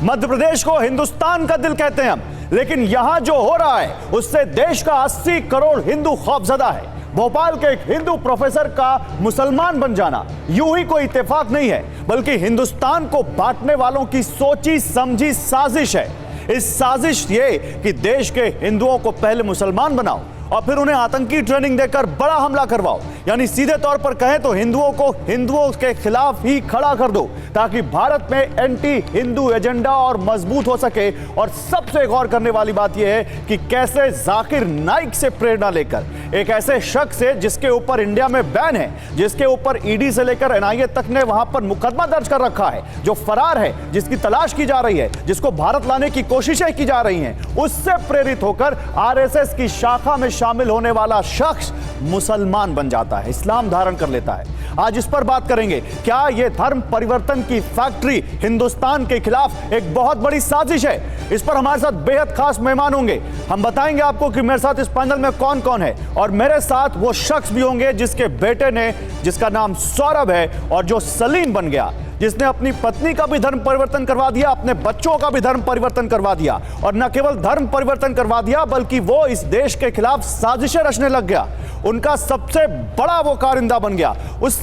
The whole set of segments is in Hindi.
मध्य प्रदेश को हिंदुस्तान का दिल कहते हैं हम, लेकिन यहां जो हो रहा है उससे देश का 80 करोड़ हिंदू खौफजदा है। भोपाल के एक हिंदू प्रोफेसर का मुसलमान बन जाना यूं ही कोई इत्तेफाक नहीं है, बल्कि हिंदुस्तान को बांटने वालों की सोची समझी साजिश है। इस साजिश ये कि देश के हिंदुओं को पहले मुसलमान बनाओ और फिर उन्हें आतंकी ट्रेनिंग देकर बड़ा हमला करवाओ, यानी सीधे तौर पर कहें तो हिंदुओं को हिंदुओं के खिलाफ ही खड़ा कर दो, ताकि भारत में एंटी हिंदू एजेंडा और मजबूत हो सके। और सबसे गौर करने वाली बात यह है कि कैसे जाकिर नाइक से प्रेरणा लेकर, एक ऐसे शख्स से जिसके ऊपर इंडिया में बैन है, जिसके ऊपर ईडी से लेकर एनआईए तक ने वहां पर मुकदमा दर्ज कर रखा है, जो फरार है, जिसकी तलाश की जा रही है, जिसको भारत लाने की कोशिशें की जा रही हैं, उससे प्रेरित होकर आरएसएस की शाखा में शामिल होने वाला शख्स मुसलमान बन जाता है, इस्लाम धारण कर लेता है। आज इस पर बात करेंगे, क्या यह धर्म परिवर्तन की फैक्ट्री हिंदुस्तान के खिलाफ एक बहुत बड़ी साजिश है? इस पर हमारे साथ बेहद खास मेहमान होंगे। हम बताएंगे आपको कि मेरे साथ इस पैनल में कौन कौन है, और मेरे साथ वो शख्स भी होंगे जिसके बेटे ने, जिसका नाम सौरभ है और जो सलीम बन गया, जिसने अपनी पत्नी का भी धर्म परिवर्तन करवा दिया, अपने बच्चों का भी धर्म परिवर्तन करवा दिया, और न केवल धर्म परिवर्तन करवा दिया बल्कि वो इस देश के खिलाफ साजिशें रचने लग गया। उनका सबसे बड़ा वो कारिंदा बन गया।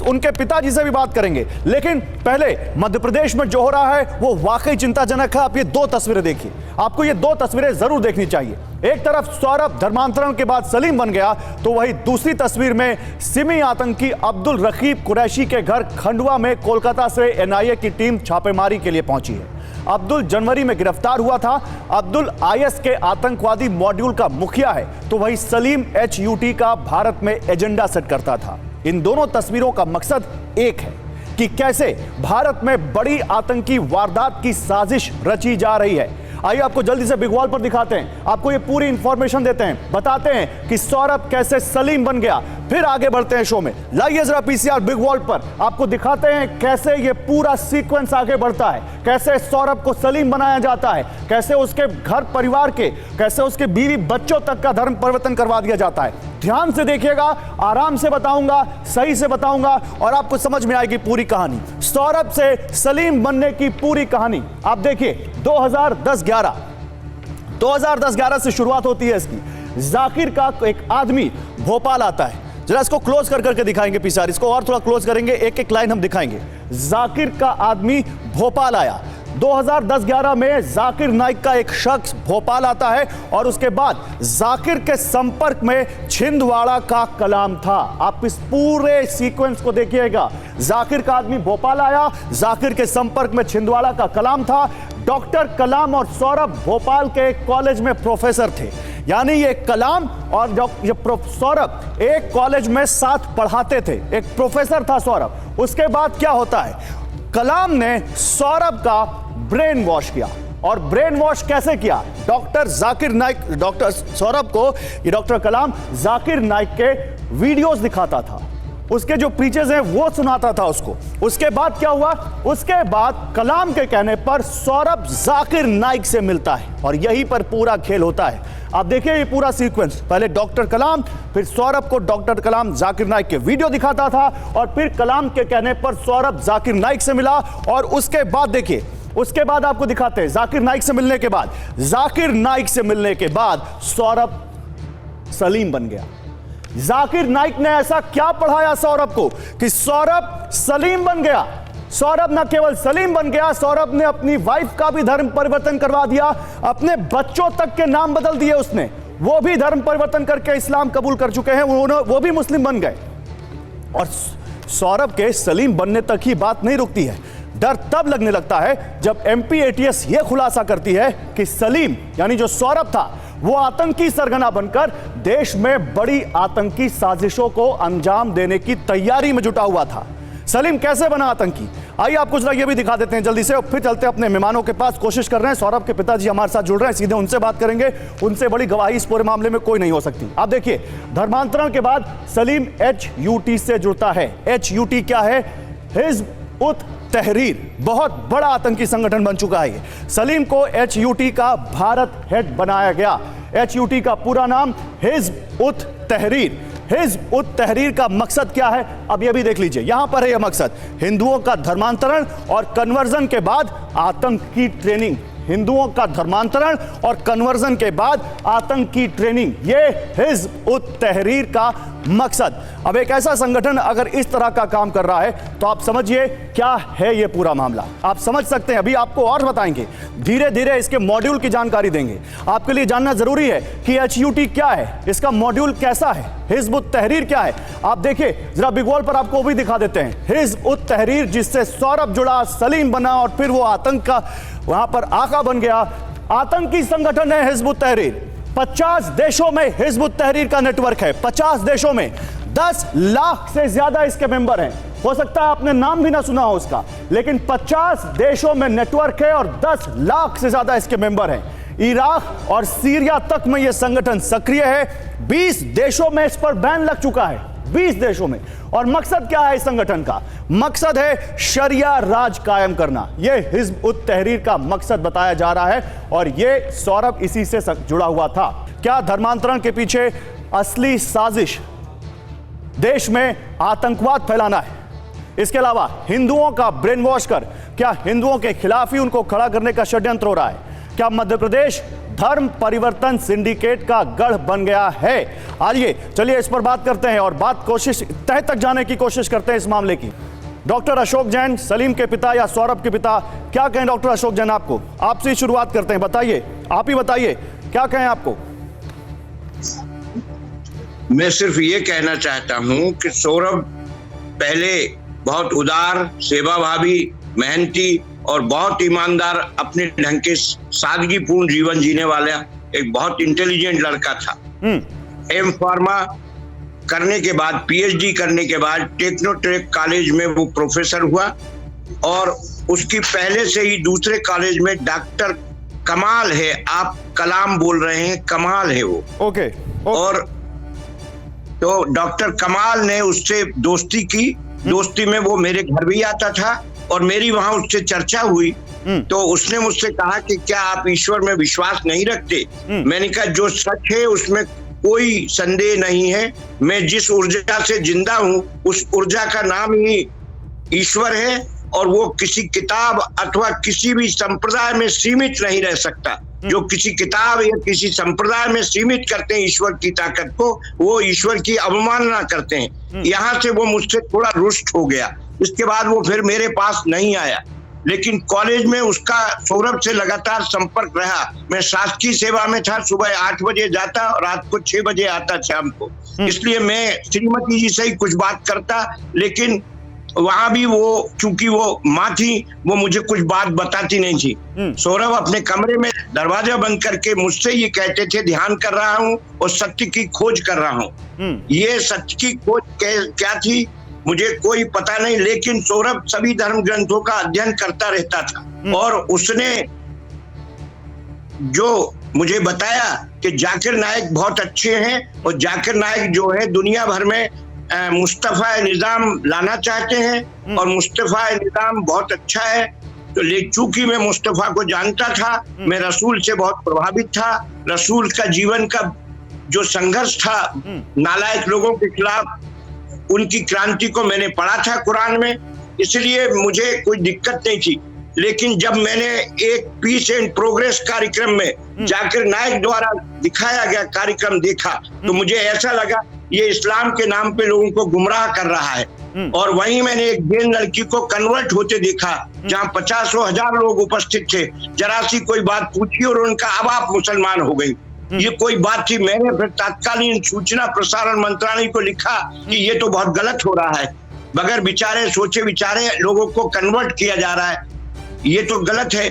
उनके पिताजी से भी बात करेंगे, लेकिन पहले मध्य प्रदेश में जो हो रहा है वो वाकई चिंताजनक है। आप ये दो तस्वीरें देखिए, आपको ये दो तस्वीरें जरूर देखनी चाहिए। एक तरफ सौरभ धर्मांतरण के बाद सलीम बन गया, तो वही दूसरी तस्वीर में सिमी आतंकी अब्दुल रकीब कुरैशी के घर खंडवा में कोलकाता से एनआईए की टीम छापेमारी के लिए पहुंची है। अब्दुल जनवरी में गिरफ्तार हुआ था। अब्दुल आईएस के आतंकवादी मॉड्यूल का मुखिया है, तो वही सलीम एचयूटी का भारत में एजेंडा सेट करता था। इन दोनों तस्वीरों का मकसद एक है कि कैसे भारत में बड़ी आतंकी वारदात की साजिश रची जा रही है। आइए आपको जल्दी से बिग वॉल पर दिखाते हैं, आपको ये पूरी इंफॉर्मेशन देते हैं, बताते हैं कि सौरभ कैसे सलीम बन गया, फिर आगे बढ़ते हैं शो में। लाइए जरा पीसीआर बिग वॉल पर, आपको दिखाते हैं कैसे ये पूरा सीक्वेंस आगे बढ़ता है, कैसे सौरभ को सलीम बनाया जाता है, कैसे उसके घर परिवार के, कैसे उसके बीवी बच्चों तक का धर्म परिवर्तन करवा दिया जाता है। ध्यान से देखिएगा, आराम से बताऊंगा, सही से बताऊंगा और आपको समझ में आएगी पूरी कहानी। सौरभ से सलीम बनने की पूरी कहानी आप देखिए। 2010-11 से शुरुआत होती है इसकी। जाकिर का एक आदमी भोपाल आता है, जरा इसको क्लोज कर करके दिखाएंगे पीछे, इसको और थोड़ा क्लोज करेंगे, एक एक लाइन हम दिखाएंगे। जाकिर का आदमी भोपाल आया 2010-11 में। जाकिर नाइक का एक शख्स भोपाल आता है और उसके बाद जाकिर के संपर्क में छिंदवाड़ा का कलाम था। आप इस पूरे सीक्वेंस को देखिएगा। जाकिर का आदमी भोपाल आया, जाकिर के संपर्क में छिंदवाड़ा का कलाम था। डॉक्टर कलाम और सौरभ भोपाल के एक कॉलेज में प्रोफेसर थे, यानी ये कलाम और सौरभ एक कॉलेज में साथ पढ़ाते थे, एक प्रोफेसर था सौरभ। उसके बाद क्या होता है, कलाम ने सौरभ का ब्रेन वॉश किया। और ब्रेन वॉश कैसे किया? डॉक्टर जाकिर नाइक, डॉक्टर सौरभ को ये डॉक्टर कलाम जाकिर नाइक के वीडियोस दिखाता था, उसके जो प्रीचेस हैं वो सुनाता था उसको। उसके बाद क्या हुआ, उसके बाद कलाम के कहने पर सौरभ जाकिर नाइक से मिलता है और यहीं पर पूरा खेल होता है। आप देखिए ये पूरा सीक्वेंस, पहले डॉक्टर कलाम, फिर सौरभ को डॉक्टर कलाम जाकिर नाइक के वीडियो दिखाता था और फिर कलाम के कहने पर सौरभ जाकिर नाइक से मिला। और उसके बाद देखिए, उसके बाद आपको दिखाते हैं जाकिर नाइक से मिलने के बाद, जाकिर नाइक से मिलने के बाद सौरभ सलीम बन गया। जाकिर नाइक ने ऐसा क्या पढ़ाया सौरभ को कि सौरभ सलीम बन गया। सौरभ न केवल सलीम बन गया, सौरभ ने अपनी वाइफ का भी धर्म परिवर्तन करवा दिया, अपने बच्चों तक के नाम बदल दिए उसने, वो भी धर्म परिवर्तन करके इस्लाम कबूल कर चुके हैं, वो भी मुस्लिम बन गए। और सौरभ के सलीम बनने तक ही बात नहीं रुकती है। डर तब लगने लगता है जब एमपीएटीएस यह खुलासा करती है कि सलीम यानी जो सौरभ था वो आतंकी सरगना बनकर देश में बड़ी आतंकी साजिशों को अंजाम देने की तैयारी में जुटा हुआ था। सलीम कैसे बना आतंकी, आइए आपको जरा ये भी दिखा देते हैं जल्दी से, और फिर चलते हैं अपने मेहमानों के पास। कोशिश कर रहे हैं, सौरभ के पिताजी हमारे साथ जुड़ रहे हैं, सीधे उनसे बात करेंगे। उनसे बड़ी गवाही इस पूरे मामले में कोई नहीं हो सकती। आप देखिए, धर्मांतरण के बाद सलीम एचयूटी से जुड़ता है। एचयूटी क्या है? हिज़्ब उत तहरीर, बहुत बड़ा आतंकी संगठन बन चुका है ये। सलीम को एचयूटी का भारत हेड बनाया गया। एचयूटी का पूरा नाम हिज़्ब उत तहरीर। हिज़्ब उत तहरीर का मकसद क्या है, अब यह भी देख लीजिए। यहां पर है यह मकसद, हिंदुओं का धर्मांतरण और कन्वर्जन के बाद आतंक की ट्रेनिंग। हिंदुओं का धर्मांतरण और कन्वर्जन के बाद आतंक की ट्रेनिंग, यह हिज़्ब उत तहरीर का मकसद। अब एक ऐसा संगठन अगर इस तरह का काम कर रहा है तो आप समझिए क्या है यह पूरा मामला। आप समझ सकते हैं, अभी आपको और बताएंगे, धीरे धीरे इसके मॉड्यूल की जानकारी देंगे। आपके लिए जानना जरूरी है कि HUT क्या है, इसका मॉड्यूल कैसा है, हिज़्ब उत तहरीर क्या है। आप देखिए जरा बिग वॉल पर आपको भी दिखा देते हैं। हिज़्ब उत तहरीर, जिससे सौरभ जुड़ा, सलीम बना और फिर वो आतंक का वहां पर आका बन गया। आतंकी संगठन है हिज़्ब उत तहरीर। 50 देशों में हिज़्ब उत तहरीर का नेटवर्क है। 50 देशों में 10 लाख से ज्यादा इसके मेंबर हैं। हो सकता है आपने नाम भी ना सुना हो उसका, लेकिन 50 देशों में नेटवर्क है और 10 लाख से ज्यादा इसके मेंबर हैं। इराक और सीरिया तक में यह संगठन सक्रिय है। 20 देशों में इस पर बैन लग चुका है, 20 देशों में। और मकसद क्या है इस संगठन का? मकसद है शरिया राज कायम करना। यह हिज़्ब उत तहरीर का मकसद बताया जा रहा है और यह सौरभ इसी से जुड़ा हुआ था। क्या धर्मांतरण के पीछे असली साजिश देश में आतंकवाद फैलाना है? इसके अलावा हिंदुओं का ब्रेन वॉश कर क्या हिंदुओं के खिलाफ ही उनको खड़ा करने का षड्यंत्र हो रहा है? क्या मध्य प्रदेश धर्म परिवर्तन सिंडिकेट का गढ़ बन गया है? आइए चलिए इस पर बात करते हैं और तह तक जाने की कोशिश करते हैं इस मामले की। डॉक्टर अशोक जैन, सलीम के पिता या सौरभ के पिता, क्या कहें डॉक्टर अशोक जैन? आपको आपसे ही शुरुआत करते हैं, बताइए, आप ही बताइए क्या कहें आपको। मैं सिर्फ ये कहना चाहता हूं कि सौरभ पहले बहुत उदार, सेवाभावी, मेहनती और बहुत ईमानदार, अपने ढंग के सादगीपूर्ण जीवन जीने वाला एक बहुत इंटेलिजेंट लड़का था। एम फार्मा करने के बाद, PhD करने के बाद टेक्नोट्रेक कॉलेज में वो प्रोफेसर हुआ और उसकी पहले से ही दूसरे कॉलेज में डॉक्टर कमाल है, आप कलाम बोल रहे हैं, कमाल है वो। ओके। और तो डॉक्टर कमाल ने उससे दोस्ती की। दोस्ती में वो मेरे घर भी आता था और मेरी वहां उससे चर्चा हुई। तो उसने मुझसे कहा कि क्या आप ईश्वर में विश्वास नहीं रखते? मैंने कहा जो सच है उसमें कोई संदेह नहीं है। मैं जिस ऊर्जा से जिंदा हूं उस ऊर्जा का नाम ही ईश्वर है और वो किसी किताब अथवा किसी भी संप्रदाय में सीमित नहीं रह सकता। जो किसी किताब या किसी संप्रदाय में सीमित करते हैं ईश्वर की ताकत को, वो ईश्वर की अवमानना करते हैं। यहाँ से वो मुझसे थोड़ा रुष्ट हो गया। इसके बाद वो फिर मेरे पास नहीं आया, लेकिन कॉलेज में उसका सौरभ से लगातार संपर्क रहा। मैं शासकीय सेवा में था, सुबह 8 बजे जाता और रात को 6 बजे आता शाम को। इसलिए मैं श्रीमती जी से ही कुछ बात करता, लेकिन वहां भी वो, चूंकि वो माँ थी, वो मुझे कुछ बात बताती नहीं थी। सौरभ अपने कमरे में दरवाजा बंद करके मुझसे ये कहते थे, ध्यान कर रहा हूँ और सत्य की खोज कर रहा हूँ। ये सत्य की खोज क्या थी मुझे कोई पता नहीं, लेकिन सौरभ सभी धर्म ग्रंथों का अध्ययन करता रहता था और उसने जो मुझे बताया कि जाकिर नाइक बहुत अच्छे हैं और जाकिर नाइक जो है दुनिया भर में मुस्तफा निजाम लाना चाहते हैं और मुस्तफा निजाम बहुत अच्छा है। तो चूंकि मैं मुस्तफा को जानता था, मैं रसूल से बहुत प्रभावित था। रसूल का जीवन का जो संघर्ष था नालायक लोगों के खिलाफ, उनकी क्रांति को मैंने पढ़ा था कुरान में, इसलिए मुझे कोई दिक्कत नहीं थी। लेकिन जब मैंने एक पीस एंड प्रोग्रेस कार्यक्रम में जाकिर नाइक द्वारा दिखाया गया कार्यक्रम देखा, तो मुझे ऐसा लगा ये इस्लाम के नाम पे लोगों को गुमराह कर रहा है। और वहीं मैंने एक जैन लड़की को कन्वर्ट होते देखा, जहां 50 और 1000 लोग उपस्थित थे। जरा सी कोई बात पूछी और उनका अब आप मुसलमान हो गई, ये कोई बात थी। मैंने फिर तत्कालीन सूचना प्रसारण मंत्रालय को लिखा कि ये तो बहुत गलत हो रहा है, बगैर विचारे सोचे विचारे लोगों को कन्वर्ट किया जा रहा है, ये तो गलत है।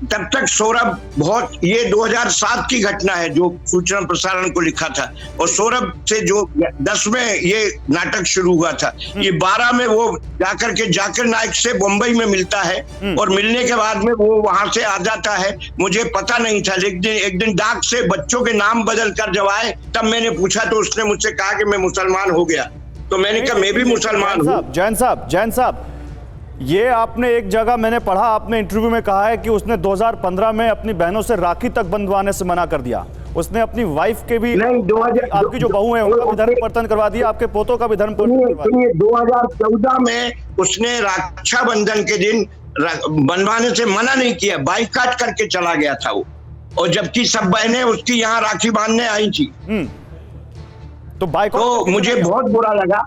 तब तक सौरभ बहुत, ये 2007 की घटना है जो सूचना प्रसारण को लिखा था, और सौरभ से जो 10 में ये नाटक शुरू हुआ था, ये 12 में वो जाकर के जाकिर नाइक से मुंबई में मिलता है और मिलने के बाद में वो वहां से आ जाता है। मुझे पता नहीं था, लेकिन एक दिन डाक से बच्चों के नाम बदल कर जब आए तब मैंने पूछा तो उसने मुझसे कहा कि मैं मुसलमान हो गया। तो मैंने कहा मैं भी मुसलमान हूँ। जैन साहब, ये आपने एक जगह मैंने पढ़ा, आपने इंटरव्यू में कहा है कि उसने 2015 में अपनी बहनों से राखी तक बंधवाने से मना कर दिया। उसने अपनी वाइफ के भी, नहीं, 2000 आपकी जो बहू है उनका भी धर्म परिवर्तन करवा दिया, आपके पोतों का भी धर्म परिवर्तन करवा दिया। 2014 में उसने रक्षाबंधन के दिन बनवाने से मना नहीं किया, बाइकाट करके चला गया था वो, और जबकि सब बहनें उसकी यहाँ राखी बांधने आई थी। तो बाइकाट तो मुझे बहुत बुरा लगा।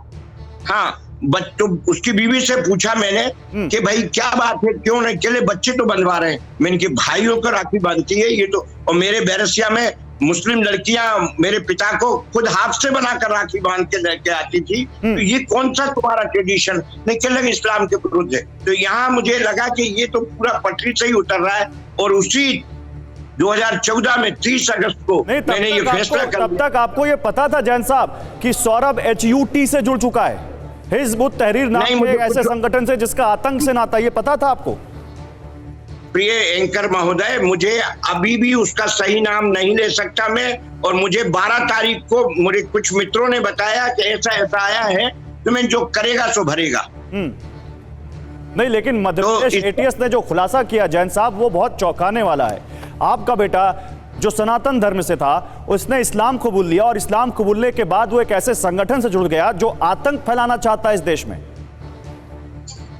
हाँ, तो उसकी बीवी से पूछा मैंने कि भाई क्या बात है, क्यों नहीं? चले बच्चे तो बंधवा रहे हैं। मैंने कि भाइयों को राखी बांधती है ये तो, और मेरे बैरसिया में मुस्लिम लड़कियां मेरे पिता को खुद हाथ से बनाकर राखी बांध के लेके आती थी। तो ये कौन सा तुम्हारा ट्रेडिशन? नहीं, कि लगे इस्लाम के विरुद्ध है। तो यहाँ मुझे लगा कि ये तो पूरा पटरी से ही उतर रहा है। और उसी 2014 में 30 अगस्त को मैंने ये फैसला कर लिया। तब तक आपको ये पता था जैन साहब कि सौरभ HUT से जुड़ चुका है, हिज़्ब उत तहरीर नाम के एक ऐसे संगठन से जिसका आतंक से नाता, ये पता था आपको? प्रिय एंकर महोदय, मुझे अभी भी उसका सही नाम नहीं ले सकता मैं, और मुझे 12 तारीख को मुझे कुछ मित्रों ने बताया कि ऐसा ऐसा आया है, तो मैं जो करेगा सो भरेगा। नहीं, लेकिन मध्य प्रदेश ATS ने जो खुलासा किया जैन साहब, वो बहुत चौंकाने वाला है। आपका बेटा जो सनातन धर्म से था, उसने इस्लाम कबूल लिया, और इस्लाम कबूलने के बाद वो एक ऐसे संगठन से जुड़ गया जो आतंक फैलाना चाहता है इस देश में।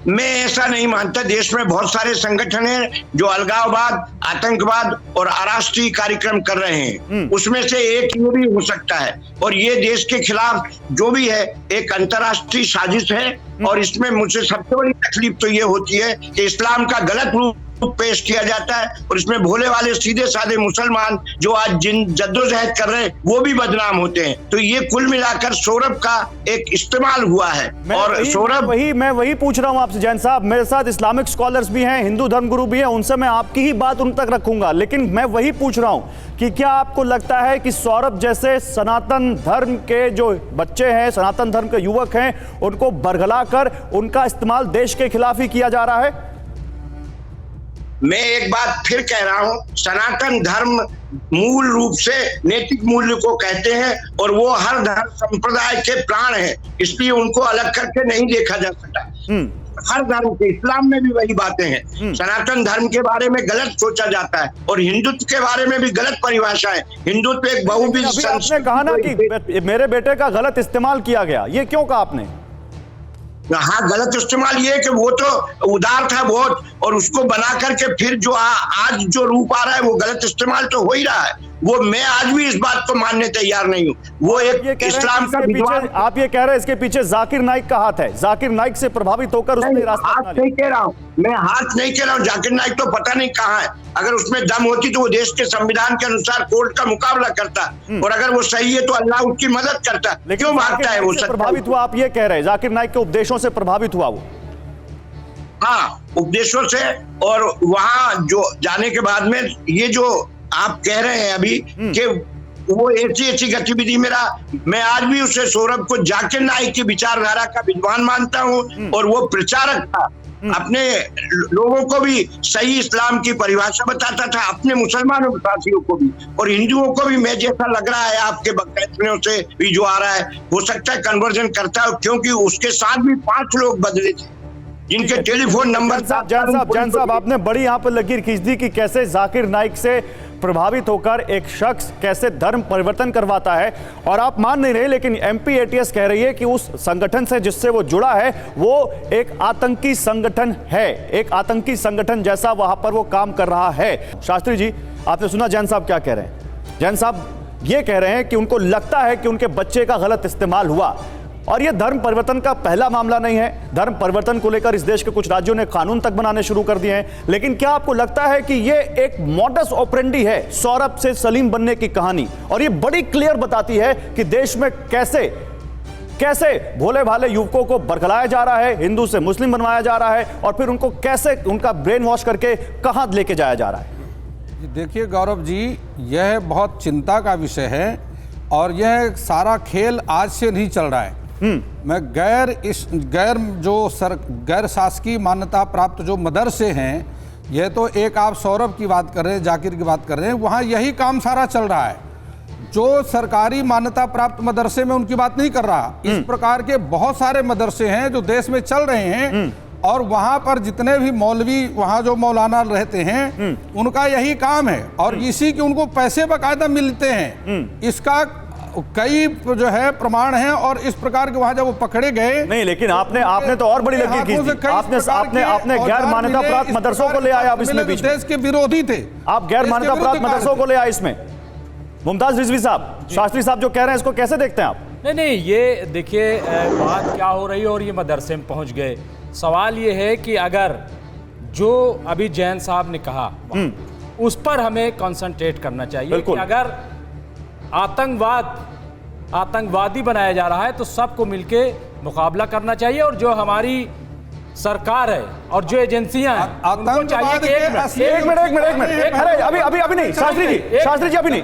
मैं ऐसा नहीं मानता। देश में बहुत सारे संगठन हैं जो अलगाववाद, आतंकवाद और अराष्ट्रीय कार्यक्रम कर रहे हैं। उसमें से एक ये भी हो सकता है, और ये देश के खिलाफ जो भी है एक अंतर्राष्ट्रीय साजिश है। और इसमें मुझे सबसे बड़ी तकलीफ तो ये होती है कि इस्लाम का गलत रूप पेश किया जाता है, और इसमें भोले वाले सीधे साधे मुसलमान जो आज जिन जद्दोजहद कर रहे हैं वो भी बदनाम होते हैं। तो ये कुल मिलाकर सौरभ का एक इस्तेमाल हुआ है। और सौरभ, मैं वही पूछ रहा हूं आपसे जैन साहब। मेरे साथ इस्लामिक स्कॉलर्स भी हैं, हिंदू धर्मगुरु भी हैं, उनसे मैं आपकी ही बात उन तक रखूंगा, लेकिन मैं वही पूछ रहा हूं कि क्या आपको लगता है कि सौरभ जैसे सनातन धर्म के जो बच्चे हैं, सनातन धर्म के युवक हैं, उनको बरगलाकर उनका इस्तेमाल देश के खिलाफ ही किया जा रहा है? मैं एक बात फिर कह रहा हूं, सनातन धर्म मूल रूप से नैतिक मूल्य को कहते हैं, और वो हर धर्म संप्रदाय के प्राण हैं, इसलिए उनको अलग करके नहीं देखा जा सकता। हर धर्म के, इस्लाम में भी वही बातें हैं। सनातन धर्म के बारे में गलत सोचा जाता है, और हिंदुत्व के बारे में भी गलत परिभाषा है। हिंदुत्व एक बहुविध संस्कृति। आपने कहा ना कि मेरे बेटे का गलत इस्तेमाल किया गया, ये क्यों कहा आपने? हाँ, गलत इस्तेमाल ये कि वो तो उदार था बहुत, और उसको बना करके फिर जो आज जो रूप आ रहा है वो गलत इस्तेमाल तो हो ही रहा है। वो मैं आज भी इस बात को मानने तैयार नहीं हूँ। वो एक इस्लाम का विद्वान। आप ये कह रहे हैं इसके पीछे जाकिर नाइक का हाथ है, जाकिर नाइक से प्रभावित होकर उसने रास्ता हाथ नहीं कह रहा हूँ मैं, हाथ नहीं कह रहा हूँ। जाकिर नाइक तो पता नहीं कहाँ है। अगर उसमें दम होती तो वो देश के संविधान के अनुसार कोर्ट का मुकाबला करता, और अगर वो सही है तो अल्लाह उसकी मदद करता। क्यों भागता है वो? प्रभावित हुआ, आप ये कह रहे हैं जाकिर नाइक के उपदेशों से प्रभावित हुआ वो? हाँ, उपदेशों से। और वहां जो जाने के बाद में ये जो आप कह रहे हैं अभी कि वो ऐसी गतिविधि, मैं आज भी उसे, सौरभ को, जाकिर नाइक की विचारधारा का विद्वान मानता हूँ, और वो प्रचारक था। अपने लोगों को भी सही इस्लाम की परिभाषा बताता था, अपने मुसलमानों साथियों को भी, और हिंदुओं को भी। मैं जैसा लग रहा है आपके बकैतों से भी जो आ रहा है, हो सकता है कन्वर्जन करता है, क्योंकि उसके साथ भी 5 लोग बदले थे जिनके टेलीफोन नंबर। जान साहब, आपने बड़ी यहाँ पर लकीर खींच दी कि कैसे जाकिर नाइक से प्रभावित होकर एक शख्स कैसे धर्म परिवर्तन करवाता है, और आप मान नहीं रहे, लेकिन MP ATS कह रही है कि उस संगठन से जिससे वो जुड़ा है वो एक आतंकी संगठन है, एक आतंकी संगठन जैसा वहां पर वो काम कर रहा है। शास्त्री जी, आपने सुना जैन साहब क्या कह रहे हैं? जैन साहब ये कह रहे हैं कि उनको लगता है कि उनके बच्चे का गलत इस्तेमाल हुआ, और यह धर्म परिवर्तन का पहला मामला नहीं है। धर्म परिवर्तन को लेकर इस देश के कुछ राज्यों ने कानून तक बनाने शुरू कर दिए हैं, लेकिन क्या आपको लगता है कि यह एक मॉडस ऑपरेंडी है सौरभ से सलीम बनने की कहानी? और यह बड़ी क्लियर बताती है कि देश में कैसे भोले भाले युवकों को बरगलाया जा रहा है, हिंदू से मुस्लिम बनवाया जा रहा है, और फिर उनको कैसे उनका ब्रेन वॉश करके कहां लेके जाया जा रहा है। देखिए गौरव जी, यह बहुत चिंता का विषय है, और यह सारा खेल आज से नहीं चल रहा है। मैं गैर शासकीय मान्यता प्राप्त जो मदरसे हैं, यह तो एक आप सौरभ की बात कर रहे हैं, जाकिर की बात कर रहे हैं, वहाँ यही काम सारा चल रहा है। जो सरकारी मान्यता प्राप्त मदरसे में उनकी बात नहीं कर रहा, इस प्रकार के बहुत सारे मदरसे हैं जो देश में चल रहे हैं, और वहां पर जितने भी मौलवी वहां जो मौलाना रहते हैं उनका यही काम है और इसी के उनको पैसे बाकायदा मिलते हैं। इसका कई जो है प्रमाण हैं और इस प्रकार के वहां जब वो पकड़े गए नहीं, लेकिन आपने तो और बड़ी लकीर की थी। आपने गैर मान्यता प्राप्त मदरसों को ले आया आप इसमें बीच में। देश के विरोधी थे आप, गैर मान्यता प्राप्त मदरसों को ले आए इसमें। मुमताज रिजवी साहब, शास्त्री साहब जो कह रहे हैं इसको कैसे देखते हैं आप? नहीं, ये देखिए बात क्या हो रही है और ये मदरसे में पहुंच गए। सवाल ये है कि अगर जो अभी जैन साहब ने कहा उस पर हमें कंसंट्रेट करना चाहिए कि अगर आतंकवादी बनाया जा रहा है तो सबको मिलके मुकाबला करना चाहिए और जो हमारी सरकार है और जो एजेंसियां हैं उनको चाहिए कि एक मिनट अरे अभी नहीं शास्त्री जी अभी नहीं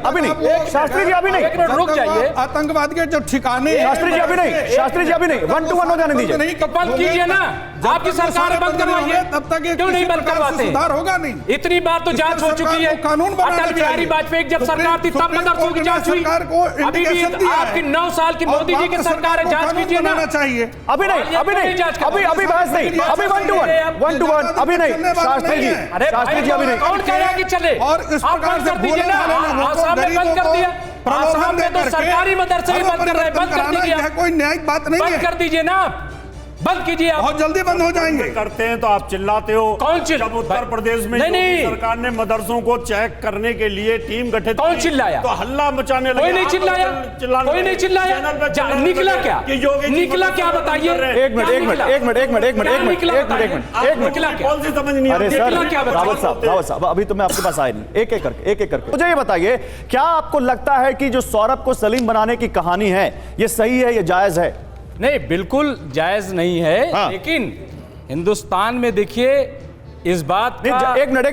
शास्त्री जी अभी नहीं एक मिनट रुक जाइए। आतंकवाद के जो ठिकाने शास्त्री जी अभी नहीं 1-to-1 हो जाने दीजिए। तो बंद कीजिए ना, आपकी सरकार बंद करवाइए। तब तक क्यों नहीं बंद करवाते? सुधार होगा नहीं। इतनी बार तो जांच हो चुकी है। कानून अटल बिहारी वाजपेयी जब सरकार थी तब मदरसों की जांच हुई। अभी भी आपकी 9 साल की मोदी जी की सरकार है, जांच कीजिए ना। चाहिए अभी बहस नहीं, अभी 1-to-1 अभी नहीं। शास्त्री जी अभी नहीं। कौन कह रहा है कि चले? और इस आप बंद कर दीजिए ना। आसाम में बंद कर दिया, आसाम में तो सरकारी मदरसे ही बंद कर रहे हैं। बंद कर दीजिए, कोई न्यायिक बात नहीं है। बंद कर दीजिए ना, आप बंद कीजिए। आप बहुत जल्दी बंद हो जाएंगे। करते हैं तो आप चिल्लाते हो। कौन जब उत्तर प्रदेश में नहीं। सरकार ने मदरसों को चेक करने के लिए टीम गठित कौन की, चिल्लाया? तो हल्ला मचाने लगे। कोई नहीं चिल्लाया, कोई नहीं चिल्लाया। निकला क्या? निकला क्या बताइए? एक मिनट कौन सी समझ नहीं अरे आती? सर रावत साहब अभी तो मैं आपके पास आया नहीं। एक एक करके मुझे ये बताइए, क्या आपको लगता है कि जो सौरभ को सलीम बनाने की कहानी है ये सही है, ये जायज है? नहीं, बिल्कुल जायज नहीं है। हाँ। लेकिन हिंदुस्तान में देखिए इस बात का एक मिनट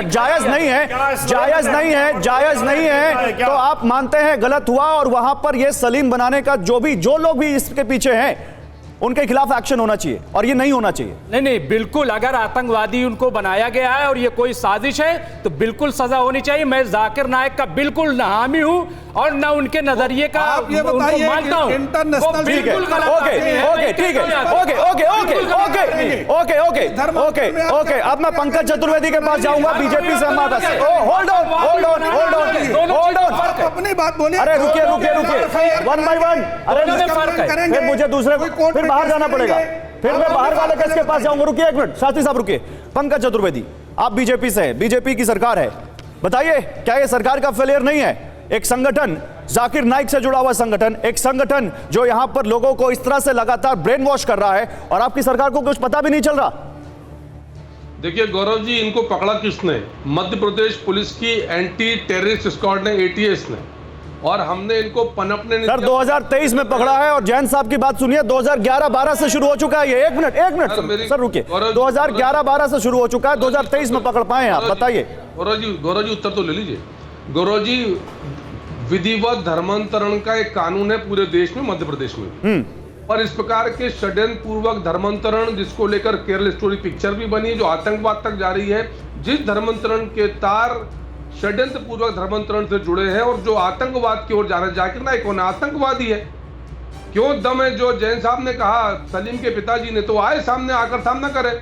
जायज नहीं है तो आप मानते हैं गलत हुआ और वहां पर ये सलीम बनाने का जो लोग भी इसके पीछे हैं उनके खिलाफ एक्शन होना चाहिए और ये नहीं होना चाहिए? नहीं, बिल्कुल। अगर आतंकवादी उनको बनाया गया है और ये कोई साजिश है तो बिल्कुल सजा होनी चाहिए। मैं जाकिर नायक का बिल्कुल हामी हूं और ना उनके नजरिए का आप ये बताइए मानता हूं। इंटरनेशनल बिल्कुल ओके अब मैं पंकज चतुर्वेदी के पास जाऊंगा, बीजेपी से हमारा होल्ड ऑन अपनी बात बोलिए। अरे रुकिए 1 by 1। अरे फिर मुझे दूसरे फिर बाहर जाना पड़ेगा, फिर मैं बाहर वाले केस के पास जाऊंगा। रुकिए एक मिनट शास्त्री साहब रुकिए। पंकज चतुर्वेदी, आप बीजेपी से हैं, बीजेपी की सरकार है, बताइए क्या ये सरकार का फेलियर नहीं है? एक संगठन जाकिर नाइक से जुड़ा हुआ संगठन, एक संगठन जो यहां पर लोगों को इस तरह से लगातार ब्रेन वॉश कर रहा है और आपकी सरकार को कुछ पता भी नहीं चल रहा। देखिए गौरव जी, इनको पकड़ा किसने? मध्य प्रदेश पुलिस की एंटी टेररिस्ट स्क्वाड ने, एटीएस ने, और हमने इनको पनपने नहीं। सर 2023 में पकड़ा है और जैन साहब की बात सुनिए, 2011-12 से शुरू हो चुका है ये। एक मिनट सर रुकिए, 2011-12 से शुरू हो चुका है, 2023 में पकड़ पाए आप, बताइए। गौरव जी उत्तर तो ले लीजिए। गौरव जी, विधिवत धर्मांतरण का एक कानून है पूरे देश में, मध्य प्रदेश में, पर इस प्रकार के षड्यंत्र पूर्वक धर्मांतरण जिसको लेकर केरल स्टोरी पिक्चर भी बनी है जो आतंकवाद तक जा रही है, जिस धर्मांतरण के तार षड्यंत्र पूर्वक धर्मांतरण से जुड़े हैं और जो आतंकवाद की ओर जा रहे हैं, जाकिर नाइक कौन आतंकवादी है? क्यों दम है जो जैन साहब ने कहा सलीम के पिताजी ने, तो आए सामने आकर सामना करे।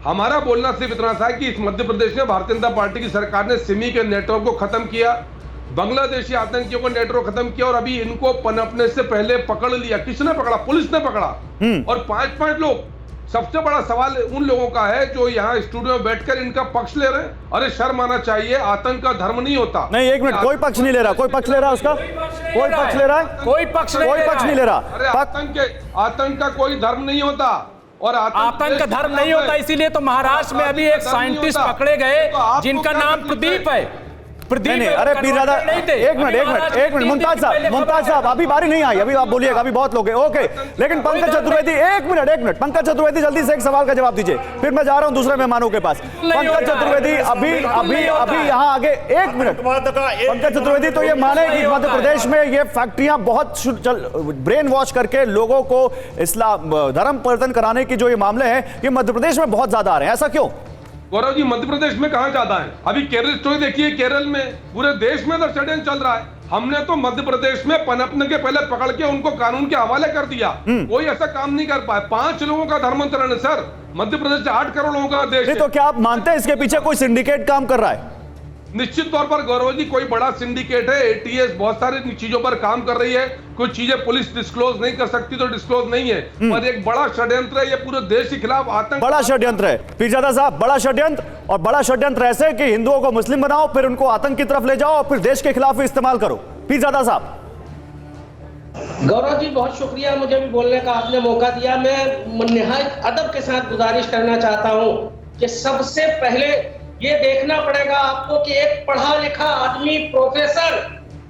हमारा बोलना सिर्फ इतना था कि इस मध्य प्रदेश में भारतीय जनता पार्टी की सरकार ने सिमी के नेटवर्क को खत्म किया, बांग्लादेशी आतंकियों का नेटवर्क खत्म किया और अभी इनको पनपने से पहले पकड़ लिया। किसने पकड़ा? पुलिस ने पकड़ा। और 5 लोग। सबसे बड़ा सवाल उन लोगों का है जो यहाँ स्टूडियो में बैठकर इनका पक्ष ले रहे हैं। अरे शर्म आना चाहिए, आतंक का धर्म नहीं होता। नहीं, एक मिनट, कोई पक्ष नहीं ले रहा, कोई पक्ष ले रहा उसका, कोई पक्ष ले रहा है, कोई पक्ष नहीं ले रहा। अरे आतंक का कोई धर्म नहीं होता और आतंक का धर्म नहीं होता। इसीलिए तो महाराष्ट्र में अभी एक साइंटिस्ट पकड़े गए जिनका नाम प्रदीप है। नहीं, अरे पीरजादा, एक मिनट मुमताज साहब अभी बारी नहीं आई, अभी आप बोलिएगा, अभी बहुत लोग हैं। ओके, लेकिन पंकज चतुर्वेदी एक मिनट पंकज चतुर्वेदी जल्दी से एक सवाल का जवाब दीजिए, फिर मैं जा रहा हूं दूसरे मेहमानों के पास। पंकज चतुर्वेदी अभी यहां आगे, एक मिनट पंकज चतुर्वेदी, तो ये माने कि मध्य प्रदेश में ये फैक्ट्रियां बहुत ब्रेन वॉश करके लोगों को इस्लाम धर्म परिवर्तन कराने की जो ये मामले हैं ये मध्य प्रदेश में बहुत ज्यादा आ रहे हैं, ऐसा क्यों? गौरव जी, मध्य प्रदेश में कहां ज्यादा है? अभी केरल स्टोरी देखिए, केरल में पूरे देश में तो षड्यंत्र चल रहा है। हमने तो मध्य प्रदेश में पनपने के पहले पकड़ के उनको कानून के हवाले कर दिया। कोई ऐसा काम नहीं कर पाए। 5 लोगों का धर्मांतरण है सर। मध्य प्रदेश 8 करोड़ लोगों का देश है। तो क्या आप मानते हैं इसके पीछे कोई सिंडिकेट काम कर रहा है? निश्चित तौर पर गौरव जी कोई बड़ा सिंडिकेट है। एटीएस बहुत सारी चीजों पर काम कर रही है। कुछ चीजें पुलिस डिस्क्लोज नहीं कर सकती तो डिस्क्लोज नहीं है, पर एक बड़ा षड्यंत्र है ये पूरे देश के खिलाफ आतंक। बड़ा षड्यंत्र है पीरजादा साहब, बड़ा षड्यंत्र। और बड़ा षड्यंत्र ऐसे कि हिंदुओं को मुस्लिम बनाओ, फिर उनको आतंक की तरफ ले जाओ और फिर देश के खिलाफ इस्तेमाल करो। पीरजादा साहब। गौरव जी बहुत शुक्रिया, मुझे भी बोलने का आपने मौका दिया। मैं निहायत अदब के साथ गुजारिश करना चाहता हूं कि सबसे पहले ये देखना पड़ेगा आपको कि एक पढ़ा लिखा आदमी, प्रोफेसर,